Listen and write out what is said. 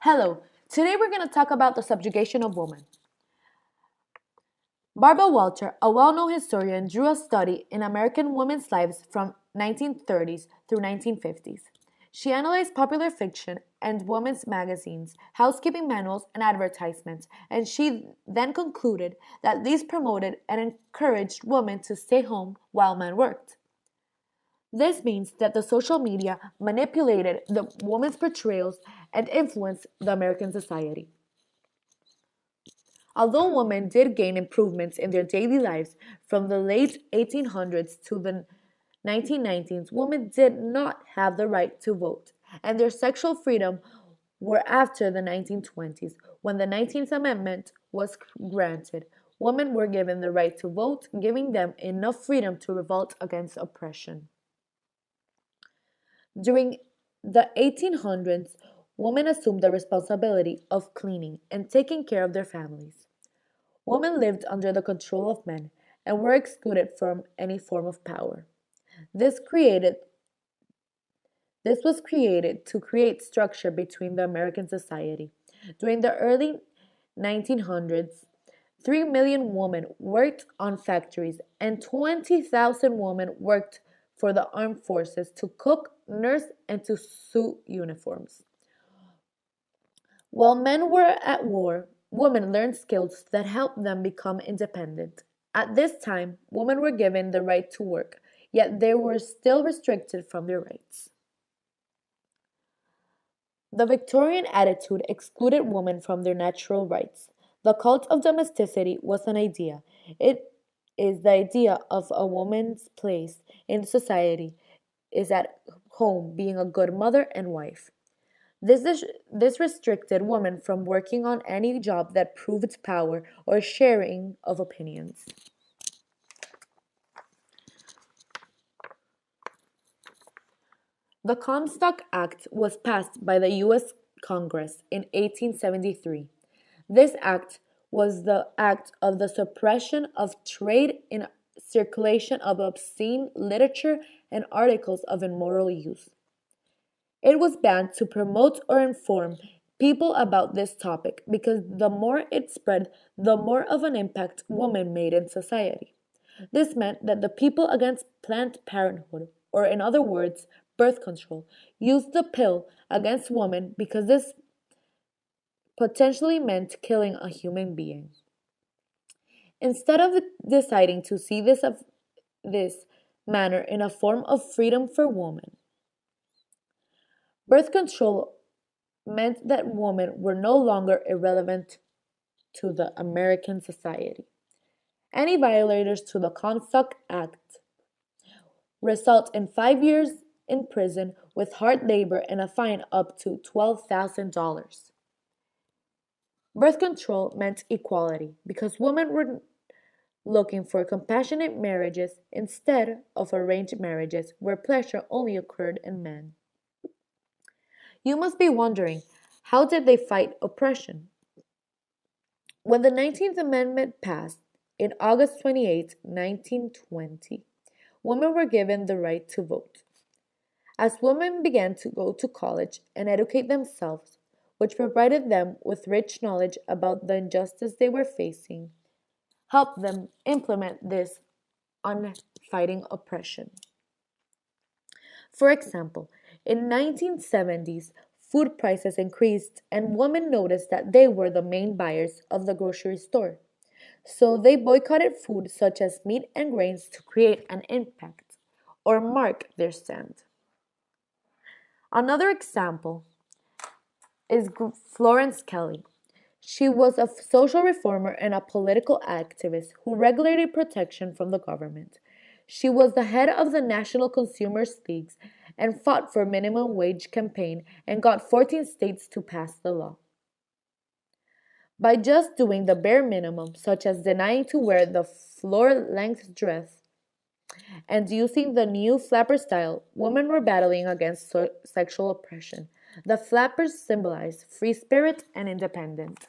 Hello, today we're going to talk about the subjugation of women. Barbara Walter, a well-known historian, drew a study in American women's lives from 1930s through 1950s. She analyzed popular fiction and women's magazines, housekeeping manuals, and advertisements, and she then concluded that these promoted and encouraged women to stay home while men worked. This means that the social media manipulated the woman's portrayals and influenced the American society. Although women did gain improvements in their daily lives from the late 1800s to the 1990s, women did not have the right to vote, and their sexual freedom were after the 1920s, when the 19th Amendment was granted. Women were given the right to vote, giving them enough freedom to revolt against oppression. During the 1800s, women assumed the responsibility of cleaning and taking care of their families. Women lived under the control of men and were excluded from any form of power. This created this was created to create structure between the American society. During the early 1900s, 3 million women worked on factories and 20,000 women worked for the armed forces to cook, nurse, and to sew uniforms. While men were at war, women learned skills that helped them become independent. At this time, women were given the right to work, yet they were still restricted from their rights. The Victorian attitude excluded women from their natural rights. The cult of domesticity was an idea. It is the idea of a woman's place in society is at home being a good mother and wife. This restricted women from working on any job that proved power or sharing of opinions. The Comstock Act was passed by the U.S. Congress in 1873. This act was the act of the suppression of trade in circulation of obscene literature and articles of immoral use. It was banned to promote or inform people about this topic because the more it spread, the more of an impact women made in society. This meant that the people against Planned Parenthood, or in other words, birth control, used the pill against women because this potentially meant killing a human being. Instead of deciding to see this manner in a form of freedom for women, birth control meant that women were no longer irrelevant to the American society. Any violators to the Comstock Act result in 5 years in prison with hard labor and a fine up to $12,000. Birth control meant equality because women were looking for compassionate marriages instead of arranged marriages where pleasure only occurred in men. You must be wondering, how did they fight oppression? When the 19th Amendment passed in August 28, 1920, women were given the right to vote. As women began to go to college and educate themselves, which provided them with rich knowledge about the injustice they were facing, helped them implement this on fighting oppression. For example, in 1970s, food prices increased and women noticed that they were the main buyers of the grocery store. So they boycotted food such as meat and grains to create an impact or mark their stand. Another example is Florence Kelly. She was a social reformer and a political activist who regulated protection from the government. She was the head of the National Consumers Leagues and fought for minimum wage campaign and got 14 states to pass the law. By just doing the bare minimum, such as denying to wear the floor-length dress and using the new flapper style, women were battling against sexual oppression. The flappers symbolize free spirit and independence.